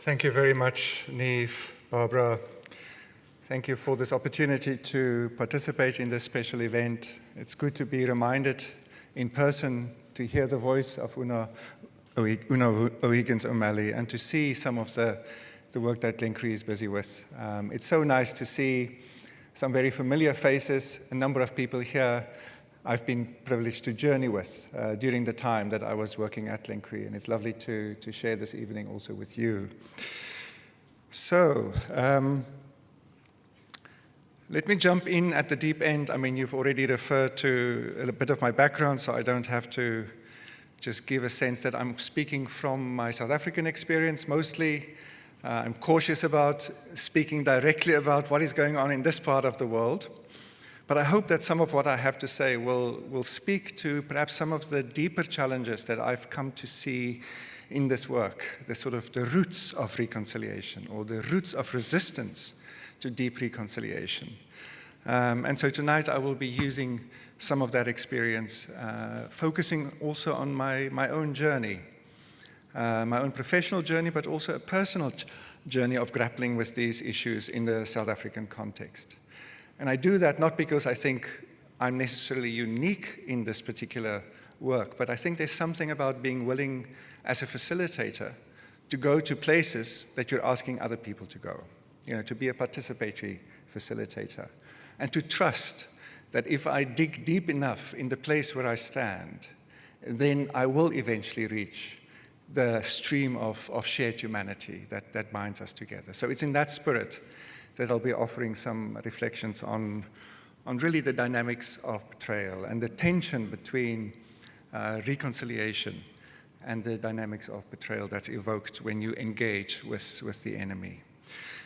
Thank you very much, Neve, Barbara. Thank you for this opportunity to participate in this special event. It's good to be reminded in person to hear the voice of Una OMalley and to see some of the work that Glencree is busy with. It's so nice to see some very familiar faces, a number of people here I've been privileged to journey with during the time that I was working at Glencree, and it's lovely to share this evening also with you. So, let me jump in at the deep end. I mean, you've already referred to a bit of my background, so I don't have to just give a sense that I'm speaking from my South African experience mostly. I'm cautious about speaking directly about what is going on in this part of the world. But I hope that some of what I have to say will speak to perhaps some of the deeper challenges that I've come to see in this work, the roots of reconciliation or the roots of resistance to deep reconciliation. And so tonight I will be using some of that experience, focusing also on my own journey, my own professional journey, but also a personal journey of grappling with these issues in the South African context. And I do that not because I think I'm necessarily unique in this particular work, but I think there's something about being willing as a facilitator to go to places that you're asking other people to go, to be a participatory facilitator, and to trust that if I dig deep enough in the place where I stand, then I will eventually reach the stream of shared humanity that binds us together. So it's in that spirit that I'll be offering some reflections on really the dynamics of betrayal and the tension between reconciliation and the dynamics of betrayal that's evoked when you engage with the enemy.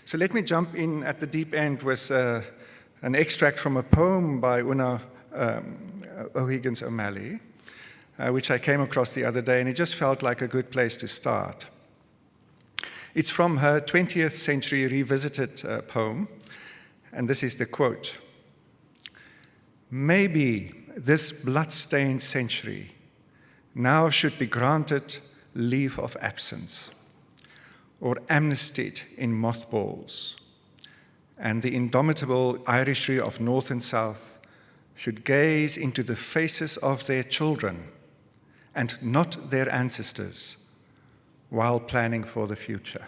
So let me jump in at the deep end with an extract from a poem by Una OMalley, which I came across the other day, and it just felt like a good place to start. It's from her 20th century revisited poem, and this is the quote. "Maybe this blood-stained century now should be granted leave of absence, or amnestied in mothballs, and the indomitable Irishry of North and South should gaze into the faces of their children and not their ancestors, while planning for the future."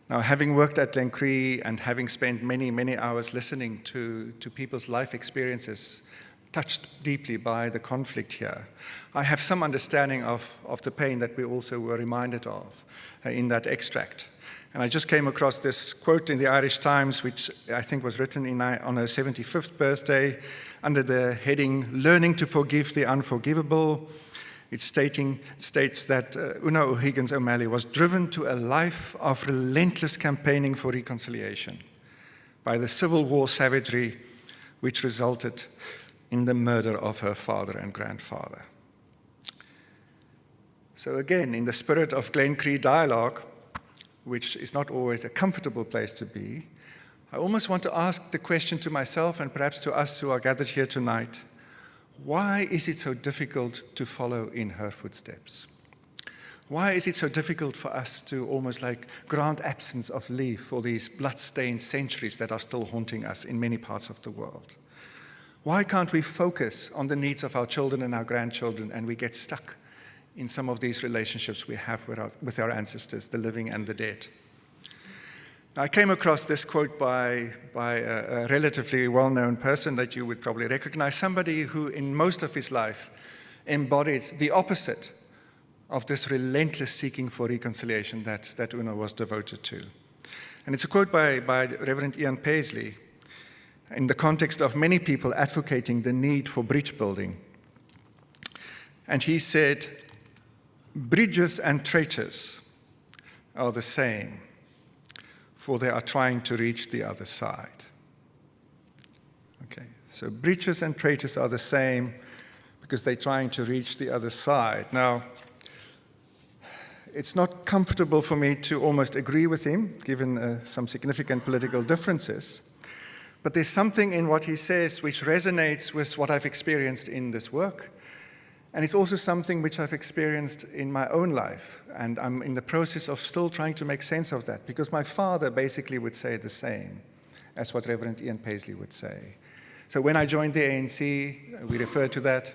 Now, having worked at Glencree and having spent many, many hours listening to people's life experiences touched deeply by the conflict here, I have some understanding of the pain that we also were reminded of in that extract. And I just came across this quote in the Irish Times, which I think was written on her 75th birthday under the heading, "Learning to Forgive the Unforgivable." It states that Una OMalley was driven to a life of relentless campaigning for reconciliation by the Civil War savagery which resulted in the murder of her father and grandfather. So again, in the spirit of Glencree dialogue, which is not always a comfortable place to be, I almost want to ask the question to myself and perhaps to us who are gathered here tonight, why is it so difficult to follow in her footsteps? Why is it so difficult for us to almost like grant absence of leave for these blood-stained centuries that are still haunting us in many parts of the world? Why can't we focus on the needs of our children and our grandchildren and we get stuck in some of these relationships we have with our ancestors, the living and the dead? I came across this quote by a relatively well-known person that you would probably recognize, somebody who in most of his life embodied the opposite of this relentless seeking for reconciliation that Una was devoted to. And it's a quote by Reverend Ian Paisley in the context of many people advocating the need for bridge building. And he said, "Bridges and traitors are the same, for they are trying to reach the other side." Okay, so bridges and traitors are the same because they're trying to reach the other side. Now, it's not comfortable for me to almost agree with him, given some significant political differences, but there's something in what he says which resonates with what I've experienced in this work And it's also something which I've experienced in my own life, and I'm in the process of still trying to make sense of that, because my father basically would say the same as what Reverend Ian Paisley would say. So when I joined the ANC, we refer to that,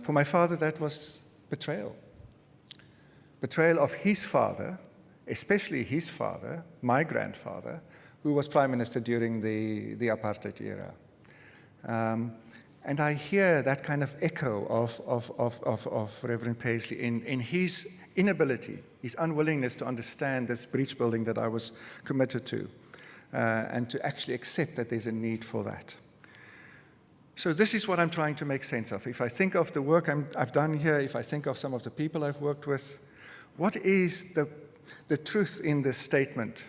for my father that was betrayal. Betrayal of his father, especially his father, my grandfather, who was Prime Minister during the apartheid era. And I hear that kind of echo of Reverend Paisley in his inability, his unwillingness to understand this breach building that I was committed to, and to actually accept that there's a need for that. So this is what I'm trying to make sense of. If I think of the work I've done here, if I think of some of the people I've worked with, what is the truth in this statement,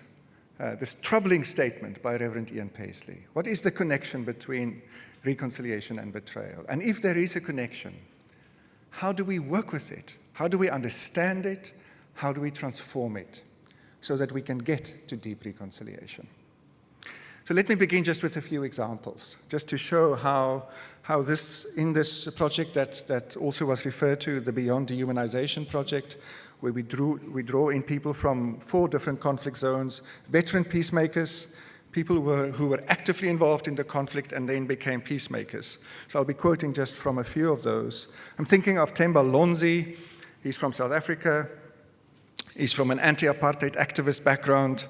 this troubling statement by Reverend Ian Paisley? What is the connection between reconciliation and betrayal? And if there is a connection, how do we work with it? How do we understand it? How do we transform it so that we can get to deep reconciliation? So let me begin just with a few examples, just to show how this, in this project that also was referred to, the Beyond Dehumanization project, where we draw in people from 4 different conflict zones, veteran peacemakers, people who were actively involved in the conflict and then became peacemakers. So I'll be quoting just from a few of those. I'm thinking of Themba Lonzi. He's from South Africa. He's from an anti-apartheid activist background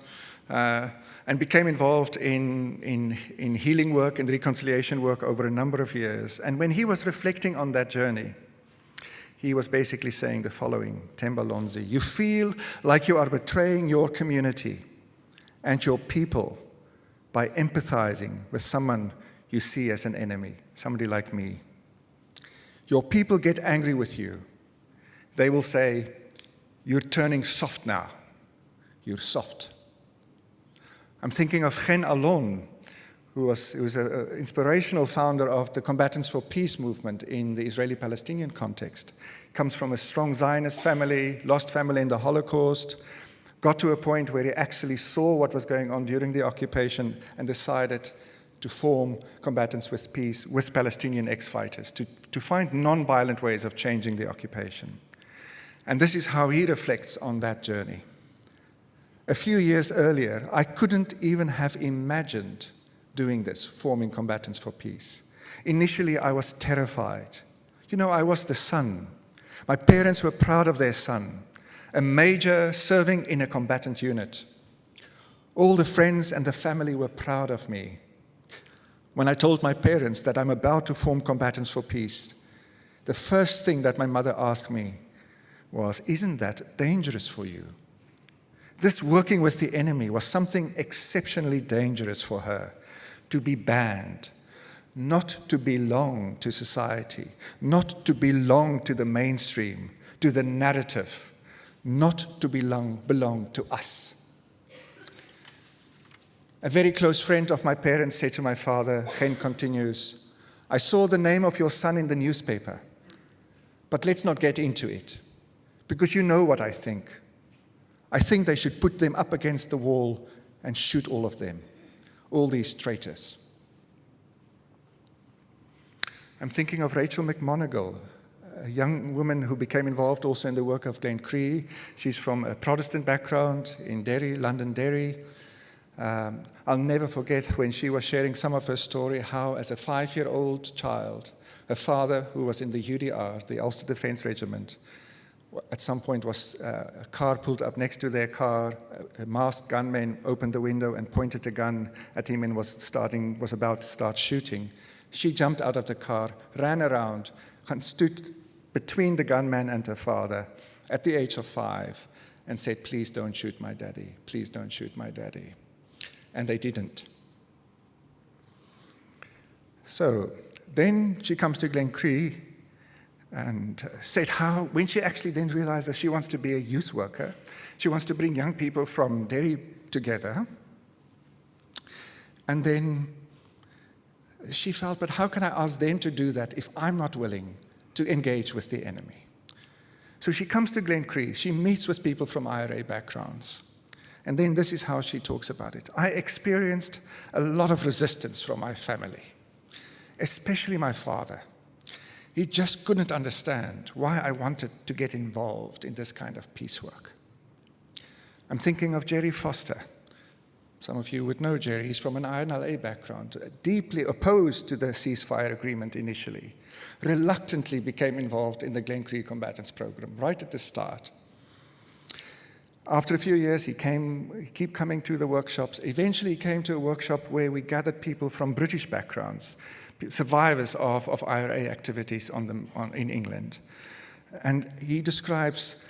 and became involved in healing work and reconciliation work over a number of years. And when he was reflecting on that journey, he was basically saying the following, Themba Lonzi: "You feel like you are betraying your community and your people by empathizing with someone you see as an enemy, somebody like me. Your people get angry with you. They will say, 'You're turning soft now. You're soft.'" I'm thinking of Gen Alon, who was an inspirational founder of the Combatants for Peace movement in the Israeli-Palestinian context. Comes from a strong Zionist family, lost family in the Holocaust, got to a point where he actually saw what was going on during the occupation and decided to form Combatants with Peace with Palestinian ex-fighters, to find non-violent ways of changing the occupation. And this is how he reflects on that journey. A few years earlier, I couldn't even have imagined doing this, forming Combatants for Peace. Initially, I was terrified. You know, I was the son. My parents were proud of their son, a major serving in a combatant unit. All the friends and the family were proud of me. When I told my parents that I'm about to form Combatants for Peace, the first thing that my mother asked me was, "Isn't that dangerous for you?" This working with the enemy was something exceptionally dangerous for her, to be banned, not to belong to society, not to belong to the mainstream, to the narrative, not to belong to us. A very close friend of my parents said to my father, Gen continues, "I saw the name of your son in the newspaper, but let's not get into it, because you know what I think. I think they should put them up against the wall and shoot all of them, all these traitors." I'm thinking of Rachel McMonigal, a young woman who became involved also in the work of Glencree. She's from a Protestant background in Derry, London Derry. I'll never forget when she was sharing some of her story, how as a 5-year-old child, her father, who was in the UDR, the Ulster Defence Regiment, at some point was a car pulled up next to their car. A masked gunman opened the window and pointed a gun at him and was about to start shooting. She jumped out of the car, ran around, and stood between the gunman and her father at the age of 5 and said, "Please don't shoot my daddy. Please don't shoot my daddy." And they didn't. So then she comes to Glencree and said how, when she actually then realized that she wants to be a youth worker, she wants to bring young people from Derry together. And then she felt, but how can I ask them to do that if I'm not willing to engage with the enemy? So she comes to Glencree, she meets with people from IRA backgrounds. And then this is how she talks about it. "I experienced a lot of resistance from my family, especially my father. He just couldn't understand why I wanted to get involved in this kind of peace work. I'm thinking of Jerry Foster. Some of you would know Jerry. He's from an INLA background, deeply opposed to the ceasefire agreement initially, reluctantly became involved in the Glencree combatants program right at the start. After a few years, he kept coming to the workshops. Eventually, he came to a workshop where we gathered people from British backgrounds, survivors of IRA activities in England. And he describes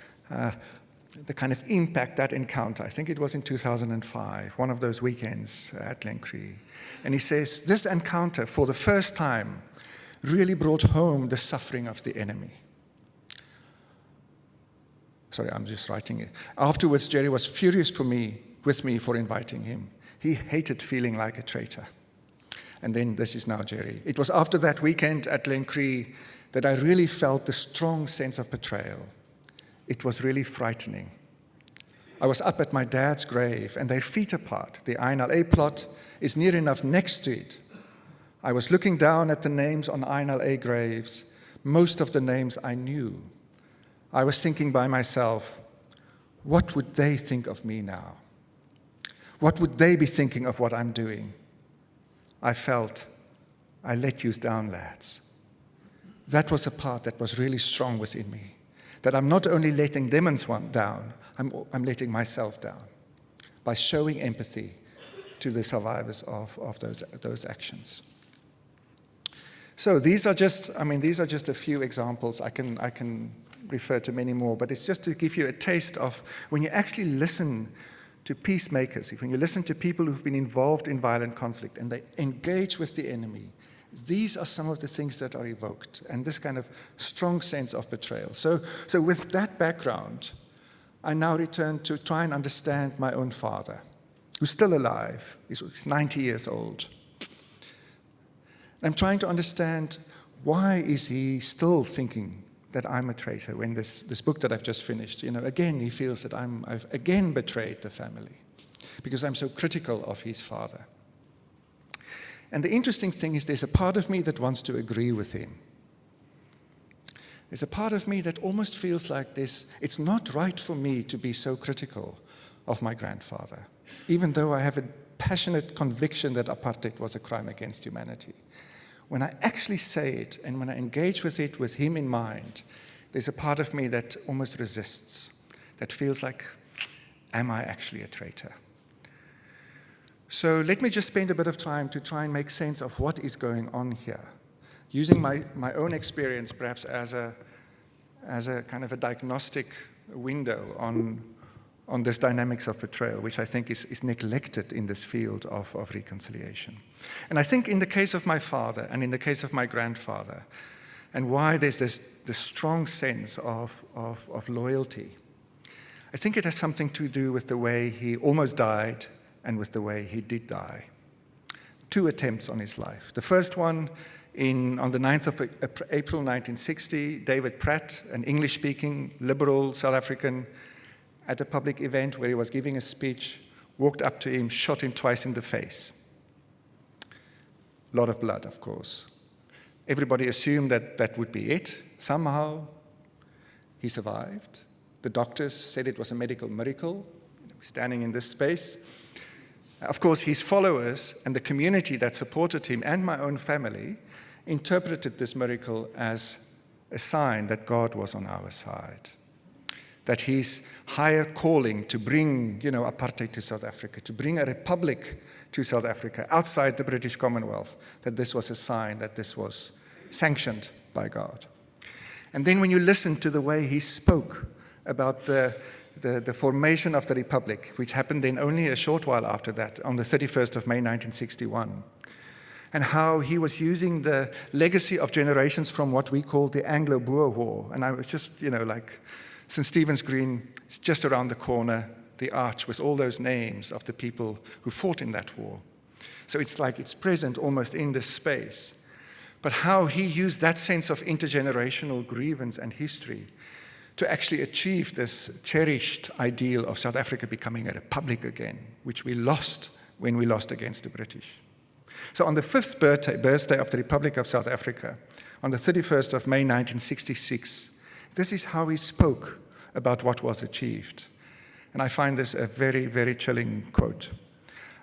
the kind of impact that encounter, I think it was in 2005, one of those weekends at Glencree. And he says, this encounter, for the first time, really brought home the suffering of the enemy. Sorry, I'm just writing it. Afterwards, Jerry was furious with me for inviting him. He hated feeling like a traitor. And then this is now Jerry. It was after that weekend at Glencree that I really felt the strong sense of betrayal. It was really frightening. I was up at my dad's grave, and they're feet apart. The INLA plot is near enough next to it. I was looking down at the names on INLA graves, most of the names I knew. I was thinking by myself, what would they think of me now? What would they be thinking of what I'm doing? I felt, I let you down, lads. That was a part that was really strong within me, that I'm not only letting them down, I'm letting myself down by showing empathy to the survivors of those actions. So these are just a few examples. I can refer to many more, but it's just to give you a taste of when you actually listen to peacemakers, when you listen to people who've been involved in violent conflict and they engage with the enemy, these are some of the things that are evoked, and this kind of strong sense of betrayal. So with that background, I now return to try and understand my own father, who's still alive. He's 90 years old. I'm trying to understand, why is he still thinking that I'm a traitor when this book that I've just finished, again, he feels that I've again betrayed the family because I'm so critical of his father. And the interesting thing is there's a part of me that wants to agree with him. There's a part of me that almost feels like it's not right for me to be so critical of my grandfather, even though I have a passionate conviction that apartheid was a crime against humanity. When I actually say it and when I engage with it with him in mind, there's a part of me that almost resists, that feels like, am I actually a traitor? So let me just spend a bit of time to try and make sense of what is going on here, using my own experience perhaps as a kind of a diagnostic window on this dynamics of betrayal, which I think is neglected in this field of reconciliation. And I think in the case of my father and in the case of my grandfather, and why there's this strong sense of loyalty, I think it has something to do with the way he almost died and with the way he did die. 2 attempts on his life. The first one on the 9th of April 1960, David Pratt, an English-speaking liberal South African, at a public event where he was giving a speech, walked up to him, shot him twice in the face. A lot of blood, of course. Everybody assumed that would be it. Somehow, he survived. The doctors said it was a medical miracle, standing in this space. Of course, his followers and the community that supported him and my own family interpreted this miracle as a sign that God was on our side, that his higher calling to bring, apartheid to South Africa, to bring a republic to South Africa outside the British Commonwealth, that this was a sign that this was sanctioned by God. And then when you listen to the way he spoke about the formation of the republic, which happened then only a short while after that, on the 31st of May 1961, and how he was using the legacy of generations from what we call the Anglo-Boer War. And I was just, St. Stephen's Green is just around the corner, the arch with all those names of the people who fought in that war. So it's like it's present almost in this space. But how he used that sense of intergenerational grievance and history to actually achieve this cherished ideal of South Africa becoming a republic again, which we lost when we lost against the British. So on the 5th birthday of the Republic of South Africa, on the 31st of May 1966. This is how he spoke about what was achieved. And I find this a very, very chilling quote.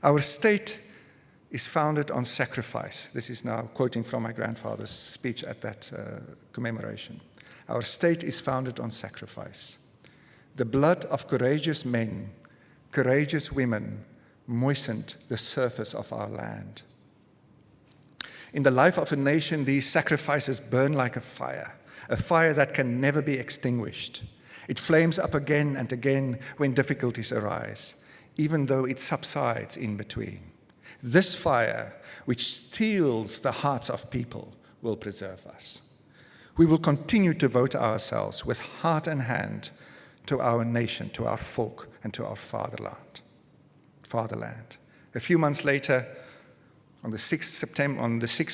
Our state is founded on sacrifice. This is now quoting from my grandfather's speech at that commemoration. Our state is founded on sacrifice. The blood of courageous men, courageous women, moistened the surface of our land. In the life of a nation, these sacrifices burn like a fire that can never be extinguished. It flames up again and again when difficulties arise, even though it subsides in between. This fire, which steals the hearts of people, will preserve us. We will continue to devote ourselves with heart and hand to our nation, to our folk, and to our fatherland. A few months later, on the 6th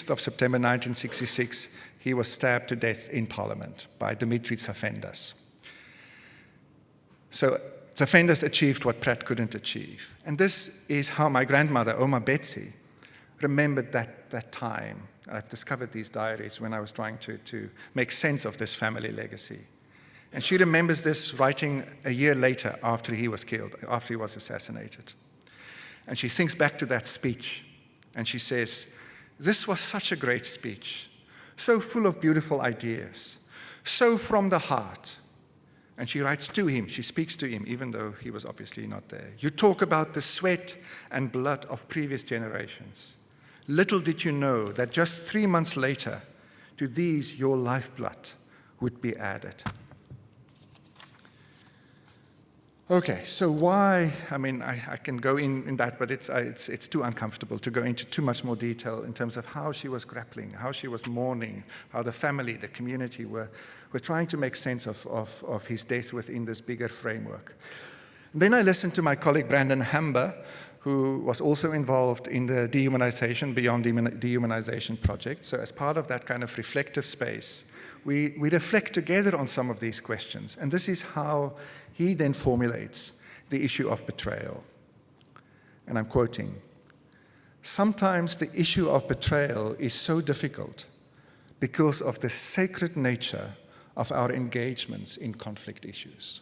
of September 1966, he was stabbed to death in Parliament by Dimitri Tsafendas. So Tsafendas achieved what Pratt couldn't achieve. And this is how my grandmother, Oma Betsy, remembered that time. I've discovered these diaries when I was trying to make sense of this family legacy. And she remembers this writing a year later after he was killed, after he was assassinated. And she thinks back to that speech, and she says, "This was such a great speech, so full of beautiful ideas, so from the heart." And she writes to him, she speaks to him, even though he was obviously not there. "You talk about the sweat and blood of previous generations. Little did you know that just 3 months later, to these your lifeblood would be added." Okay, so why? I mean, I can go in that, but it's too uncomfortable to go into too much more detail in terms of how she was grappling, how she was mourning, how the family, the community were trying to make sense of his death within this bigger framework. And then I listened to my colleague Brandon Hamber, who was also involved in the dehumanization, beyond dehumanization project. So as part of that kind of reflective space, we reflect together on some of these questions. And this is how he then formulates the issue of betrayal. And I'm quoting, "Sometimes the issue of betrayal is so difficult because of the sacred nature of our engagements in conflict issues."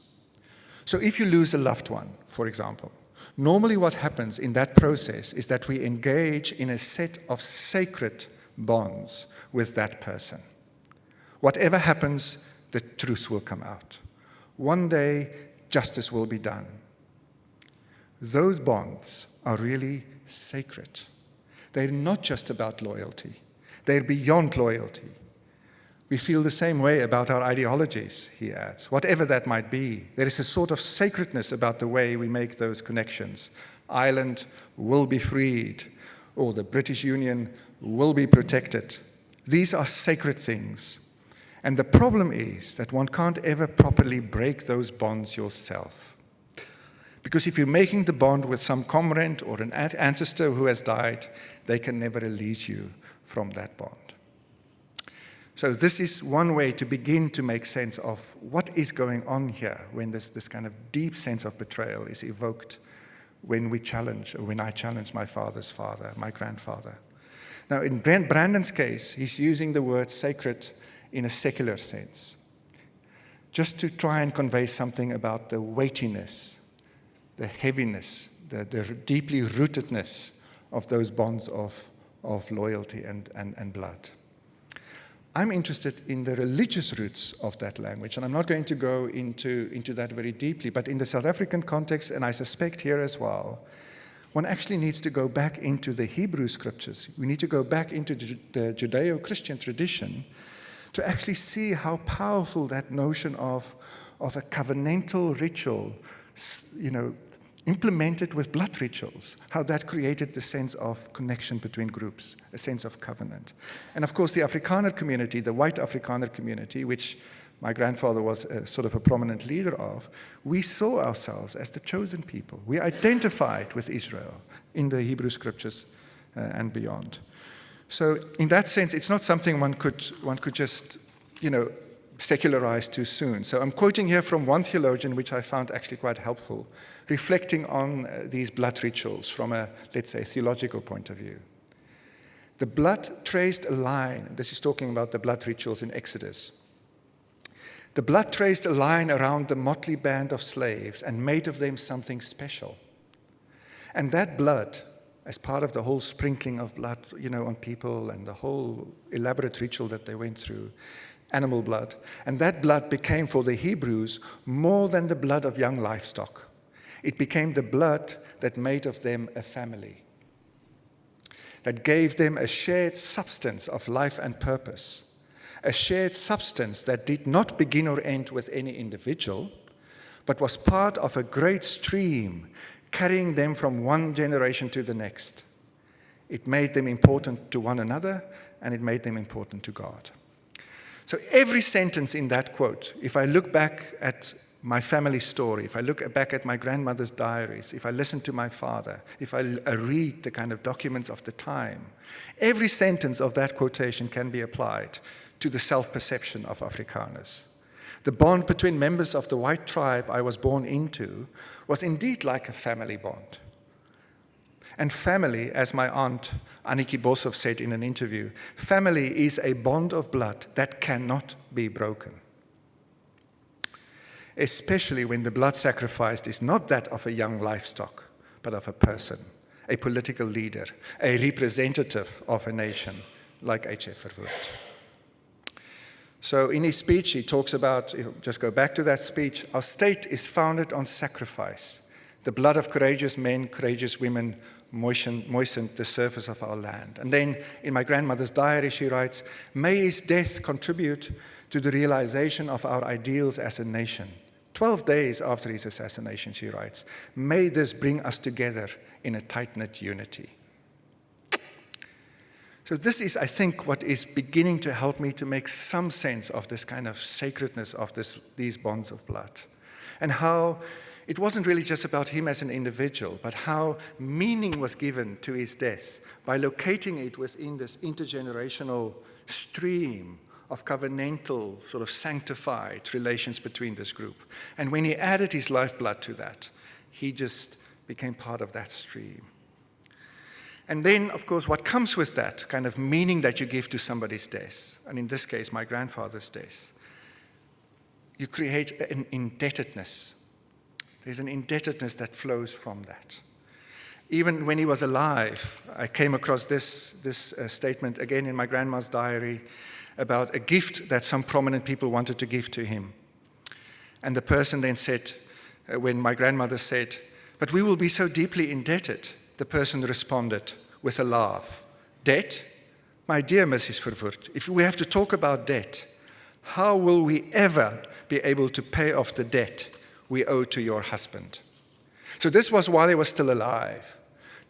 So if you lose a loved one, for example, normally what happens in that process is that we engage in a set of sacred bonds with that person. Whatever happens, the truth will come out. One day, justice will be done. Those bonds are really sacred. They're not just about loyalty. They're beyond loyalty. We feel the same way about our ideologies, he adds, whatever that might be. There is a sort of sacredness about the way we make those connections. Ireland will be freed, or the British Union will be protected. These are sacred things. And the problem is that one can't ever properly break those bonds yourself. Because if you're making the bond with some comrade or an ancestor who has died, they can never release you from that bond. So this is one way to begin to make sense of what is going on here when this kind of deep sense of betrayal is evoked when I challenge my father's father, my grandfather. Now in Brandon's case, he's using the word sacred in a secular sense, just to try and convey something about the weightiness, the heaviness, the deeply rootedness of those bonds of loyalty and blood. I'm interested in the religious roots of that language, and I'm not going to go into that very deeply, but in the South African context, and I suspect here as well, one actually needs to go back into the Hebrew scriptures. We need to go back into the Judeo-Christian tradition to actually see how powerful that notion of a covenantal ritual, implemented with blood rituals, how that created the sense of connection between groups, a sense of covenant. And of course, the Afrikaner community, the white Afrikaner community, which my grandfather was sort of a prominent leader of, we saw ourselves as the chosen people. We identified with Israel in the Hebrew scriptures and beyond. So in that sense, it's not something one could just, secularize too soon. So I'm quoting here from one theologian, which I found actually quite helpful, reflecting on these blood rituals from a, let's say, theological point of view. The blood traced a line. This is talking about the blood rituals in Exodus. The blood traced a line around the motley band of slaves and made of them something special. And that blood, as part of the whole sprinkling of blood, on people and the whole elaborate ritual that they went through, animal blood, and that blood became for the Hebrews more than the blood of young livestock. It became the blood that made of them a family, that gave them a shared substance of life and purpose, a shared substance that did not begin or end with any individual, but was part of a great stream carrying them from one generation to the next. It made them important to one another, and it made them important to God. So every sentence in that quote, if I look back at my family story, if I look back at my grandmother's diaries, if I listen to my father, if I read the kind of documents of the time, every sentence of that quotation can be applied to the self-perception of Afrikaners. The bond between members of the white tribe I was born into was indeed like a family bond. And family, as my aunt Anniki Boshoff said in an interview, family is a bond of blood that cannot be broken. Especially when the blood sacrificed is not that of a young livestock, but of a person, a political leader, a representative of a nation, like H.F. Verwoerd. So in his speech, he talks about, just go back to that speech, our state is founded on sacrifice. The blood of courageous men, courageous women moistened the surface of our land. And then in my grandmother's diary, she writes, may his death contribute to the realization of our ideals as a nation. 12 days after his assassination, she writes, may this bring us together in a tight-knit unity. So this is, I think, what is beginning to help me to make some sense of this kind of sacredness of these bonds of blood. And how it wasn't really just about him as an individual, but how meaning was given to his death by locating it within this intergenerational stream of covenantal, sort of sanctified relations between this group. And when he added his lifeblood to that, he just became part of that stream. And then, of course, what comes with that kind of meaning that you give to somebody's death, and in this case, my grandfather's death, you create an indebtedness. There's an indebtedness that flows from that. Even when he was alive, I came across this statement again in my grandma's diary about a gift that some prominent people wanted to give to him. And the person then said, when my grandmother said, but we will be so deeply indebted, the person responded with a laugh, debt? My dear Mrs. Verwoerd, if we have to talk about debt, how will we ever be able to pay off the debt we owe to your husband? So this was while he was still alive.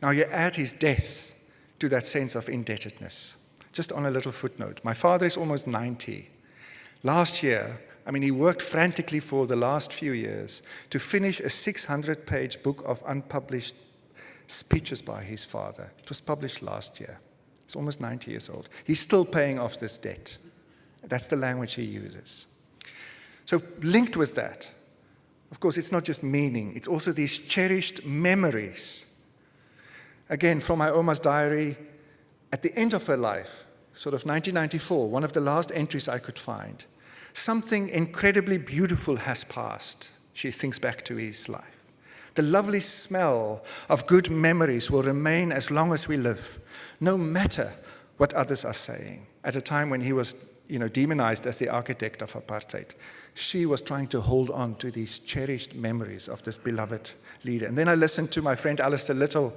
Now you add his death to that sense of indebtedness. Just on a little footnote, my father is almost 90. Last year, he worked frantically for the last few years to finish a 600-page book of unpublished speeches by his father. It was published last year. He's almost 90 years old. He's still paying off this debt. That's the language he uses. So linked with that, of course, it's not just meaning, it's also these cherished memories. Again, from my Oma's diary, at the end of her life, sort of 1994, one of the last entries I could find, something incredibly beautiful has passed. She thinks back to his life. The lovely smell of good memories will remain as long as we live, no matter what others are saying. At a time when he was, demonized as the architect of apartheid, she was trying to hold on to these cherished memories of this beloved leader. And then I listened to my friend Alistair Little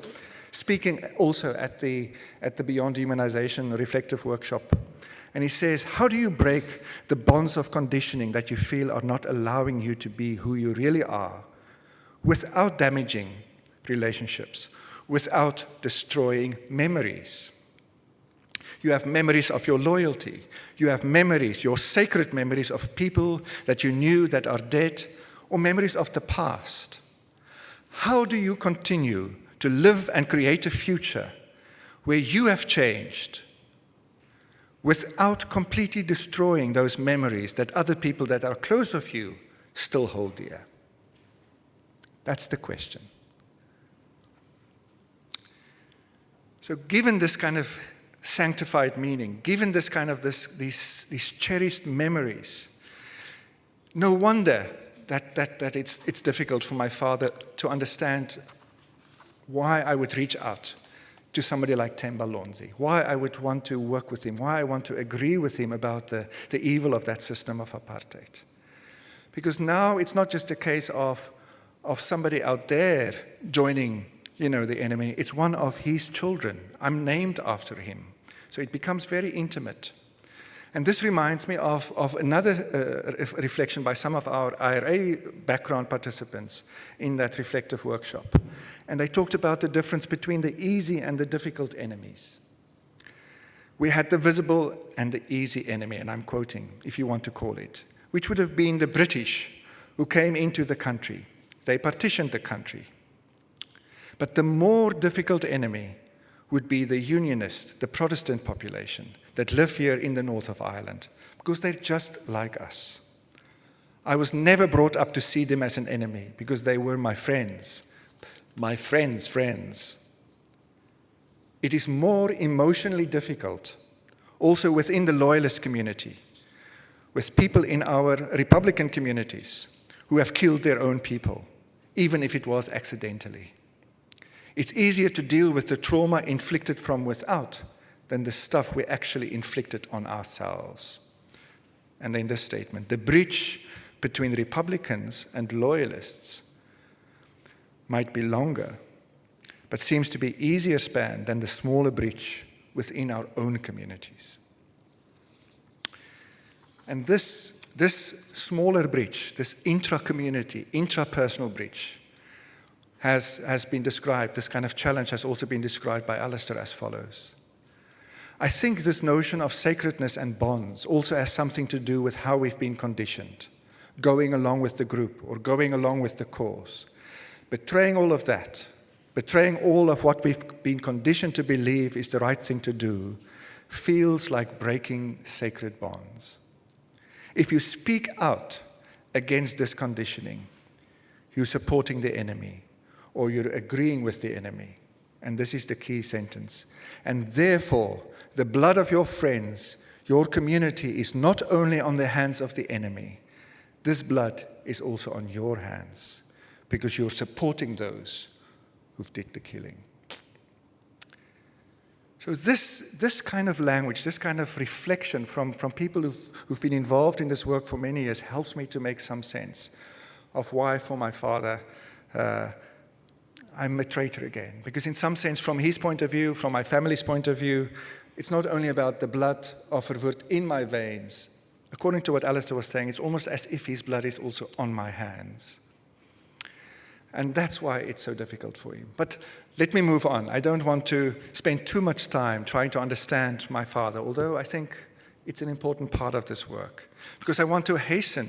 speaking also at the Beyond Demonization reflective workshop. And he says, how do you break the bonds of conditioning that you feel are not allowing you to be who you really are without damaging relationships, without destroying memories? You have memories of your loyalty. You have memories, your sacred memories of people that you knew that are dead, or memories of the past. How do you continue to live and create a future where you have changed without completely destroying those memories that other people that are close of you still hold dear? That's the question. So given this kind of sanctified meaning, given this kind of these cherished memories. No wonder that it's difficult for my father to understand why I would reach out to somebody like Themba Lonzi, why I would want to work with him, why I want to agree with him about the evil of that system of apartheid. Because now it's not just a case of somebody out there joining, the enemy. It's one of his children. I'm named after him. So it becomes very intimate. And this reminds me of another reflection by some of our IRA background participants in that reflective workshop. And they talked about the difference between the easy and the difficult enemies. We had the visible and the easy enemy, and I'm quoting, if you want to call it, which would have been the British who came into the country. They partitioned the country. But the more difficult enemy would be the Unionist, the Protestant population that live here in the north of Ireland, because they're just like us. I was never brought up to see them as an enemy, because they were my friends' friends. It is more emotionally difficult, also within the loyalist community, with people in our Republican communities who have killed their own people, even if it was accidentally. It's easier to deal with the trauma inflicted from without than the stuff we actually inflicted on ourselves. And then this statement, the bridge between Republicans and loyalists might be longer, but seems to be easier spanned than the smaller bridge within our own communities. And this smaller bridge, this intra-community, intrapersonal bridge, has been described, this kind of challenge has also been described by Alistair as follows. I think this notion of sacredness and bonds also has something to do with how we've been conditioned, going along with the group or going along with the cause. Betraying all of that, betraying all of what we've been conditioned to believe is the right thing to do, feels like breaking sacred bonds. If you speak out against this conditioning, you're supporting the enemy, or you're agreeing with the enemy. And this is the key sentence. And therefore, the blood of your friends, your community, is not only on the hands of the enemy. This blood is also on your hands, because you're supporting those who've did the killing. So this kind of language, this kind of reflection from people who've been involved in this work for many years helps me to make some sense of why, for my father, I'm a traitor again. Because in some sense, from his point of view, from my family's point of view, it's not only about the blood of Verwoerd in my veins. According to what Alistair was saying, it's almost as if his blood is also on my hands. And that's why it's so difficult for him. But let me move on. I don't want to spend too much time trying to understand my father, although I think it's an important part of this work. Because I want to hasten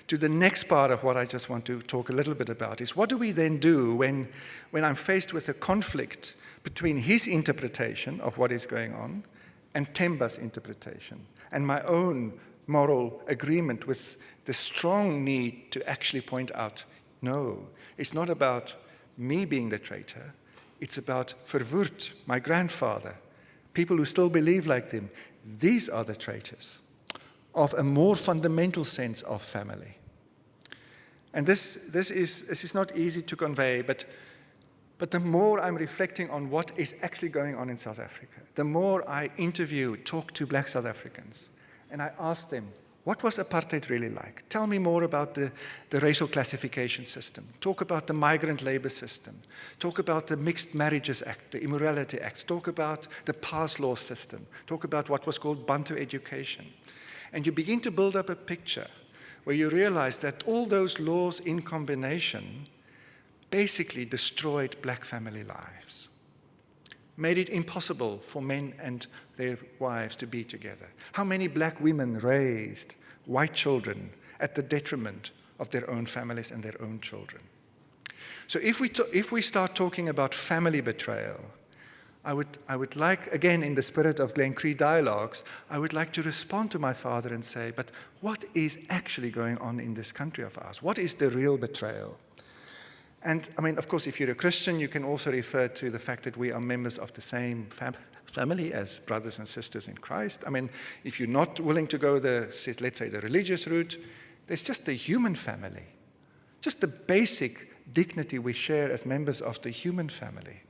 to the next part of what I just want to talk a little bit about, is what do we then do when I'm faced with a conflict between his interpretation of what is going on and Themba's interpretation, and my own moral agreement with the strong need to actually point out, no, it's not about me being the traitor, it's about Verwoerd, my grandfather, people who still believe like them. These are the traitors of a more fundamental sense of family. And this is not easy to convey, but the more I'm reflecting on what is actually going on in South Africa, the more I talk to Black South Africans, and I ask them, what was apartheid really like? Tell me more about the racial classification system. Talk about the migrant labor system. Talk about the Mixed Marriages Act, the Immorality Act. Talk about the pass law system. Talk about what was called Bantu education. And you begin to build up a picture where you realize that all those laws in combination basically destroyed Black family lives, made it impossible for men and their wives to be together. How many Black women raised white children at the detriment of their own families and their own children? So if we start talking about family betrayal, I would like, again, in the spirit of Glencree dialogues, I would like to respond to my father and say, but what is actually going on in this country of ours? What is the real betrayal? And, I mean, of course, if you're a Christian, you can also refer to the fact that we are members of the same family as brothers and sisters in Christ. I mean, if you're not willing to go let's say, the religious route, there's just the human family, just the basic dignity we share as members of the human family.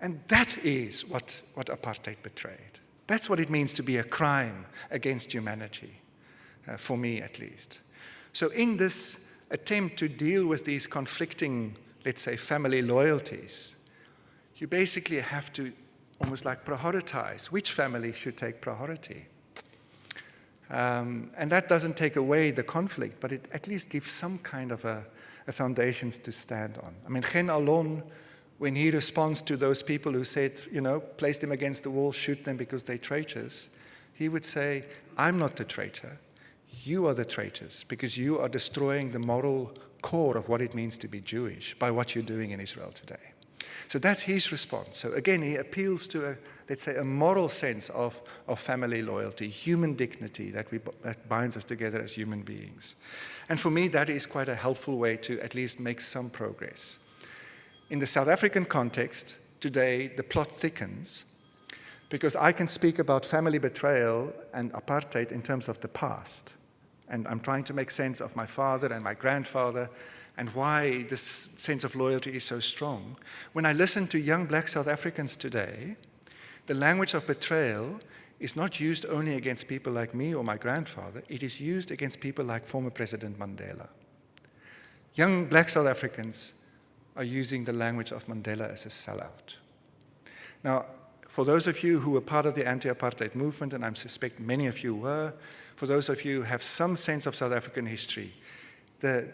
And that is what apartheid betrayed. That's what it means to be a crime against humanity, for me at least. So in this attempt to deal with these conflicting, let's say, family loyalties, you basically have to almost like prioritize which family should take priority. And that doesn't take away the conflict, but it at least gives some kind of a foundations to stand on. I mean, Gen Alon, when he responds to those people who said, place them against the wall, shoot them because they're traitors, he would say, I'm not the traitor. You are the traitors because you are destroying the moral core of what it means to be Jewish by what you're doing in Israel today. So that's his response. So again, he appeals to let's say, a moral sense of family loyalty, human dignity that binds us together as human beings. And for me, that is quite a helpful way to at least make some progress. In the South African context, today, the plot thickens because I can speak about family betrayal and apartheid in terms of the past. And I'm trying to make sense of my father and my grandfather and why this sense of loyalty is so strong. When I listen to young black South Africans today, the language of betrayal is not used only against people like me or my grandfather, it is used against people like former President Mandela. Young black South Africans are using the language of Mandela as a sellout. Now, for those of you who were part of the anti-apartheid movement, and I suspect many of you were, for those of you who have some sense of South African history, it's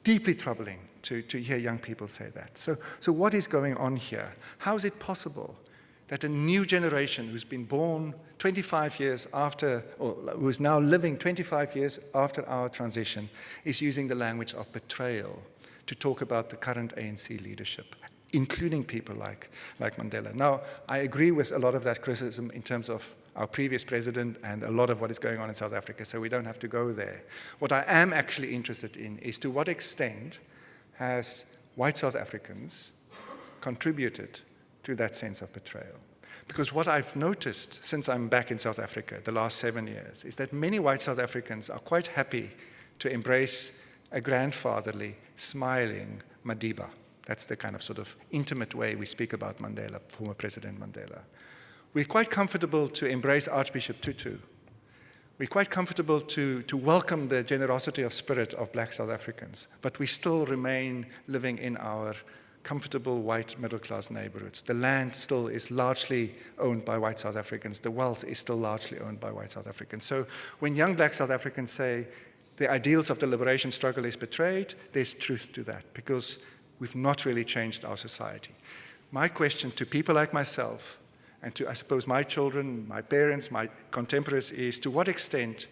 deeply troubling to hear young people say that. So what is going on here? How is it possible that a new generation who's been born 25 years after, or who is now living 25 years after our transition, is using the language of betrayal to talk about the current ANC leadership, including people like Mandela? Now, I agree with a lot of that criticism in terms of our previous president and a lot of what is going on in South Africa, so we don't have to go there. What I am actually interested in is to what extent has white South Africans contributed to that sense of betrayal. Because what I've noticed since I'm back in South Africa the last 7 years is that many white South Africans are quite happy to embrace a grandfatherly, smiling Madiba. That's the kind of sort of intimate way we speak about Mandela, former President Mandela. We're quite comfortable to embrace Archbishop Tutu. We're quite comfortable to welcome the generosity of spirit of black South Africans, but we still remain living in our comfortable white middle-class neighborhoods. The land still is largely owned by white South Africans. The wealth is still largely owned by white South Africans. So when young black South Africans say the ideals of the liberation struggle is betrayed, there's truth to that, because we've not really changed our society. My question to people like myself, and to, I suppose, my children, my parents, my contemporaries, is to what extent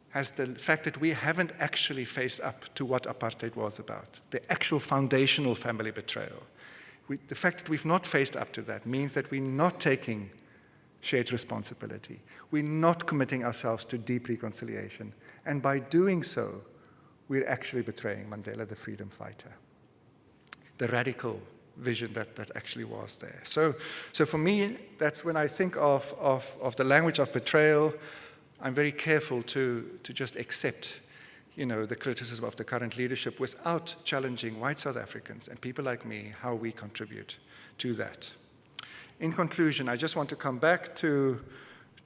has the fact that we haven't actually faced up to what apartheid was about, the actual foundational family betrayal, the fact that we've not faced up to that means that we're not taking shared responsibility. We're not committing ourselves to deep reconciliation. And by doing so, we're actually betraying Mandela, the freedom fighter, the radical vision that actually was there. So for me, that's when I think of the language of betrayal, I'm very careful to just accept, the criticism of the current leadership without challenging white South Africans and people like me, how we contribute to that. In conclusion, I just want to come back to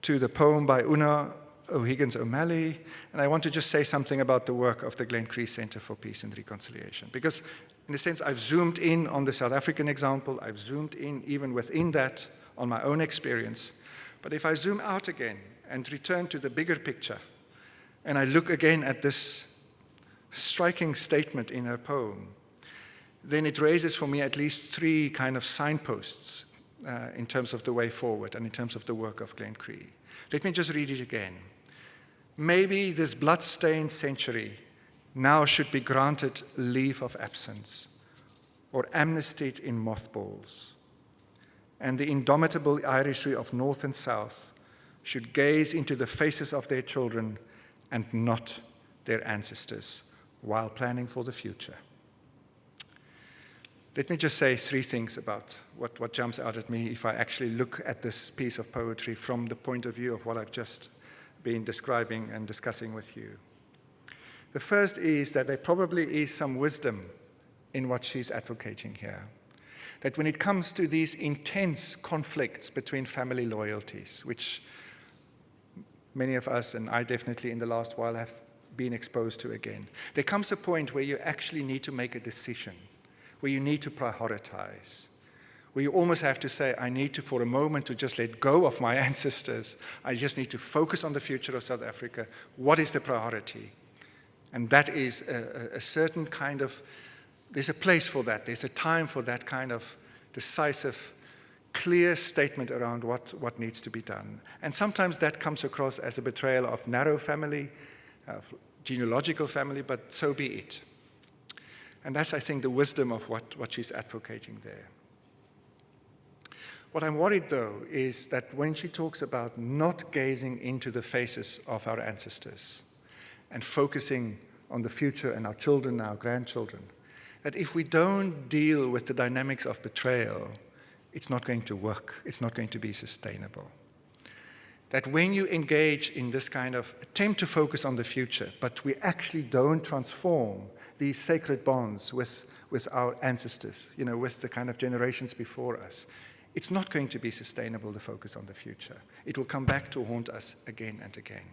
the poem by Una OMalley, and I want to just say something about the work of the Glencree Center for Peace and Reconciliation, because in a sense, I've zoomed in on the South African example, I've zoomed in even within that on my own experience, but if I zoom out again and return to the bigger picture, and I look again at this striking statement in her poem, then it raises for me at least three kind of signposts in terms of the way forward and in terms of the work of Glencree. Let me just read it again. Maybe this blood-stained century now should be granted leave of absence or amnestied in mothballs, and the indomitable Irishry of North and South should gaze into the faces of their children and not their ancestors while planning for the future. Let me just say 3 things about what jumps out at me if I actually look at this piece of poetry from the point of view of what I've just been describing and discussing with you. The first is that there probably is some wisdom in what she's advocating here. That when it comes to these intense conflicts between family loyalties, which many of us, and I definitely in the last while, have been exposed to again, there comes a point where you actually need to make a decision, where you need to prioritize, where you almost have to say, I need to, for a moment, to just let go of my ancestors. I just need to focus on the future of South Africa. What is the priority? And that is a certain kind of, there's a place for that. There's a time for that kind of decisive, clear statement around what needs to be done. And sometimes that comes across as a betrayal of narrow family, of genealogical family, but so be it. And that's, I think, the wisdom of what she's advocating there. What I'm worried, though, is that when she talks about not gazing into the faces of our ancestors and focusing on the future and our children and our grandchildren, that if we don't deal with the dynamics of betrayal, it's not going to work. It's not going to be sustainable. That when you engage in this kind of attempt to focus on the future, but we actually don't transform these sacred bonds with our ancestors, with the kind of generations before us, it's not going to be sustainable to focus on the future. It will come back to haunt us again and again.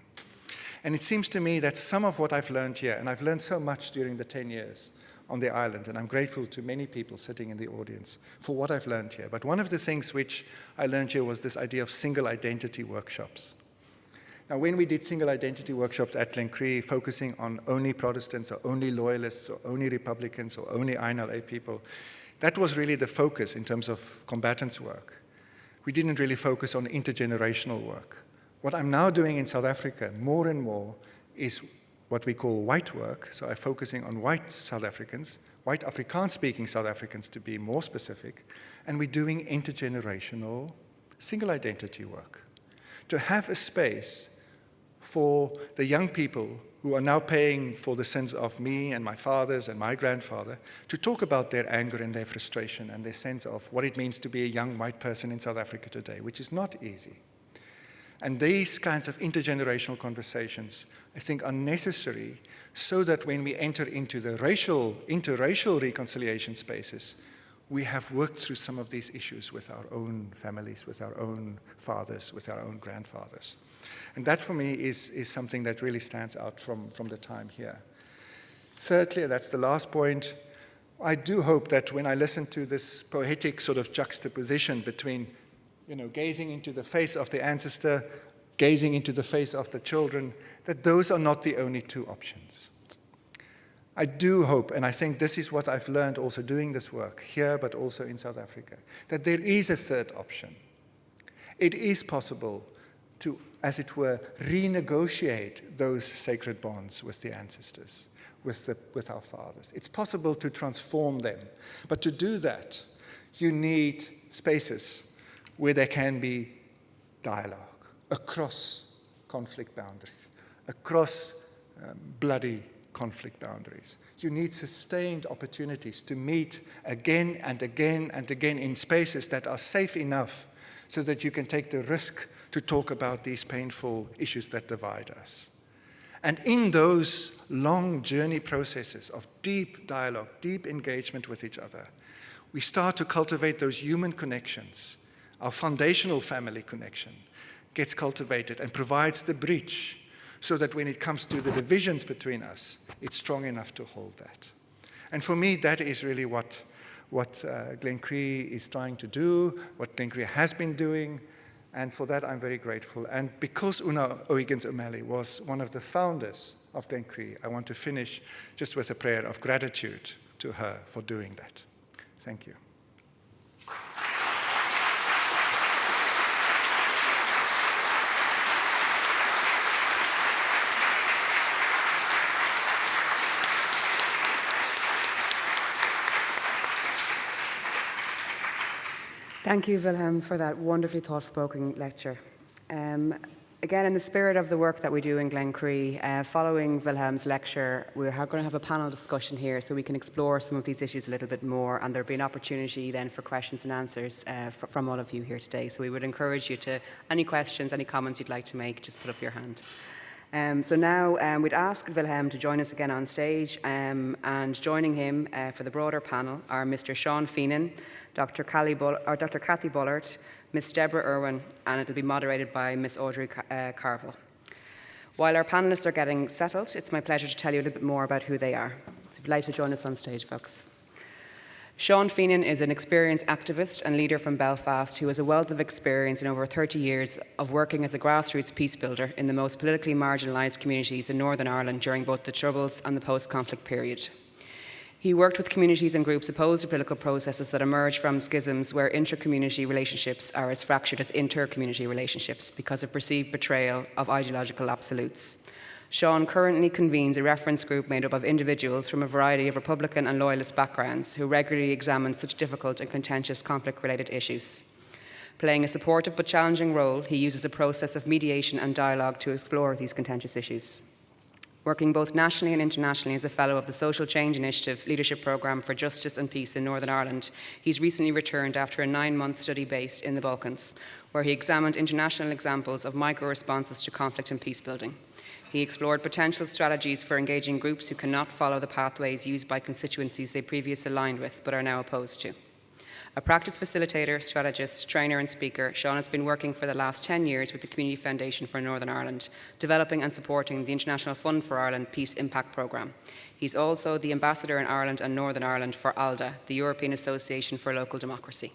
And it seems to me that some of what I've learned here, and I've learned so much during the 10 years on the island, and I'm grateful to many people sitting in the audience for what I've learned here. But one of the things which I learned here was this idea of single identity workshops. Now, when we did single identity workshops at Glencree, focusing on only Protestants or only Loyalists or only Republicans or only INLA people, that was really the focus in terms of combatants work. We didn't really focus on intergenerational work. What I'm now doing in South Africa more and more is what we call white work. So I'm focusing on white South Africans, white Afrikaans-speaking South Africans to be more specific, and we're doing intergenerational single identity work. To have a space for the young people who are now paying for the sins of me and my fathers and my grandfather to talk about their anger and their frustration and their sense of what it means to be a young white person in South Africa today, which is not easy. And these kinds of intergenerational conversations, I think, are necessary so that when we enter into the interracial reconciliation spaces, we have worked through some of these issues with our own families, with our own fathers, with our own grandfathers. And that, for me, is something that really stands out from the time here. Thirdly, that's the last point, I do hope that when I listen to this poetic sort of juxtaposition between gazing into the face of the ancestor, gazing into the face of the children, that those are not the only 2 options. I do hope, and I think this is what I've learned also doing this work here, but also in South Africa, that there is a third option. It is possible to, as it were, renegotiate those sacred bonds with the ancestors, with our fathers. It's possible to transform them. But to do that, you need spaces where there can be dialogue across conflict boundaries, across bloody conflict boundaries. You need sustained opportunities to meet again and again and again in spaces that are safe enough so that you can take the risk to talk about these painful issues that divide us. And in those long journey processes of deep dialogue, deep engagement with each other, we start to cultivate those human connections. Our foundational family connection gets cultivated and provides the bridge so that when it comes to the divisions between us, it's strong enough to hold that. And for me, that is really what Glencree is trying to do, what Glencree has been doing, and for that I'm very grateful. And because Una OMalley was one of the founders of Glencree, I want to finish just with a prayer of gratitude to her for doing that. Thank you. Thank you, Wilhelm, for that wonderfully thought-provoking lecture. Again, in the spirit of the work that we do in Glencree, following Wilhelm's lecture, we're going to have a panel discussion here so we can explore some of these issues a little bit more, and there'll be an opportunity then for questions and answers from all of you here today. So we would encourage you to, any questions, any comments you'd like to make, just put up your hand. So now we'd ask Wilhelm to join us again on stage, and joining him for the broader panel are Mr. Sean Feenan, Dr. Cathy Bullard, Ms. Deborah Irwin, and it'll be moderated by Ms. Audrey Carville. While our panellists are getting settled, it's my pleasure to tell you a little bit more about who they are. So if you'd like to join us on stage, folks. Sean Feenan is an experienced activist and leader from Belfast who has a wealth of experience in over 30 years of working as a grassroots peace builder in the most politically marginalised communities in Northern Ireland during both the Troubles and the post-conflict period. He worked with communities and groups opposed to political processes that emerge from schisms where intra-community relationships are as fractured as inter-community relationships because of perceived betrayal of ideological absolutes. Sean currently convenes a reference group made up of individuals from a variety of Republican and Loyalist backgrounds who regularly examine such difficult and contentious conflict-related issues. Playing a supportive but challenging role, he uses a process of mediation and dialogue to explore these contentious issues. Working both nationally and internationally as a fellow of the Social Change Initiative Leadership Programme for Justice and Peace in Northern Ireland, he's recently returned after a 9-month study based in the Balkans, where he examined international examples of micro-responses to conflict and peace building. He explored potential strategies for engaging groups who cannot follow the pathways used by constituencies they previously aligned with but are now opposed to. A practice facilitator, strategist, trainer and speaker, Sean has been working for the last 10 years with the Community Foundation for Northern Ireland, developing and supporting the International Fund for Ireland Peace Impact Programme. He's also the ambassador in Ireland and Northern Ireland for ALDA, the European Association for Local Democracy.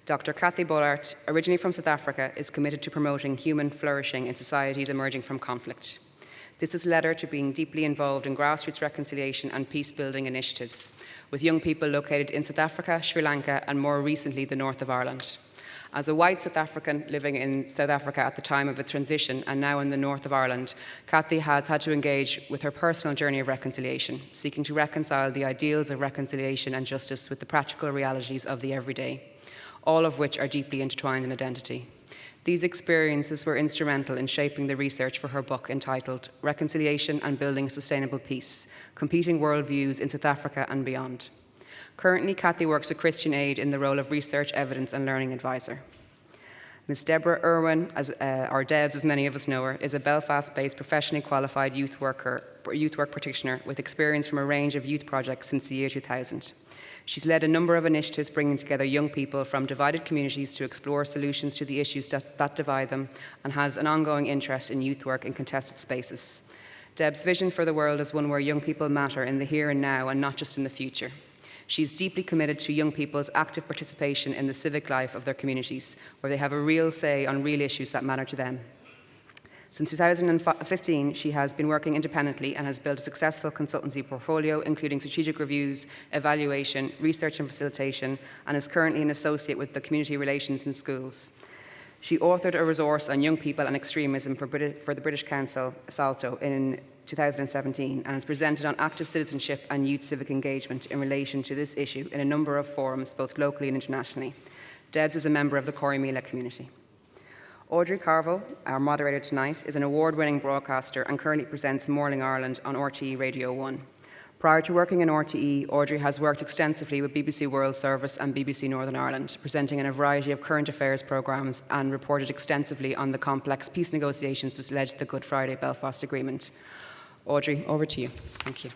Dr. Cathy Bullard, originally from South Africa, is committed to promoting human flourishing in societies emerging from conflict. This has led her to being deeply involved in grassroots reconciliation and peace-building initiatives with young people located in South Africa, Sri Lanka, and more recently, the north of Ireland. As a white South African living in South Africa at the time of its transition and now in the north of Ireland, Cathy has had to engage with her personal journey of reconciliation, seeking to reconcile the ideals of reconciliation and justice with the practical realities of the everyday, all of which are deeply intertwined in identity. These experiences were instrumental in shaping the research for her book entitled Reconciliation and Building a Sustainable Peace, Competing Worldviews in South Africa and Beyond. Currently, Cathy works with Christian Aid in the role of Research, Evidence and Learning Advisor. Ms. Deborah Irwin, or Debs as many of us know her, is a Belfast-based professionally qualified youth work practitioner with experience from a range of youth projects since the year 2000. She's led a number of initiatives bringing together young people from divided communities to explore solutions to the issues that divide them, and has an ongoing interest in youth work in contested spaces. Deb's vision for the world is one where young people matter in the here and now and not just in the future. She's deeply committed to young people's active participation in the civic life of their communities, where they have a real say on real issues that matter to them. Since 2015, she has been working independently and has built a successful consultancy portfolio, including strategic reviews, evaluation, research and facilitation, and is currently an associate with the Community Relations in Schools. She authored a resource on young people and extremism for the British Council, SALTO, in 2017, and has presented on active citizenship and youth civic engagement in relation to this issue in a number of forums, both locally and internationally. Debs is a member of the Corrymeela community. Audrey Carville, our moderator tonight, is an award-winning broadcaster and currently presents Morning Ireland on RTE Radio 1. Prior to working in RTE, Audrey has worked extensively with BBC World Service and BBC Northern Ireland, presenting in a variety of current affairs programmes and reported extensively on the complex peace negotiations which led to the Good Friday Belfast Agreement. Audrey, over to you. Thank you.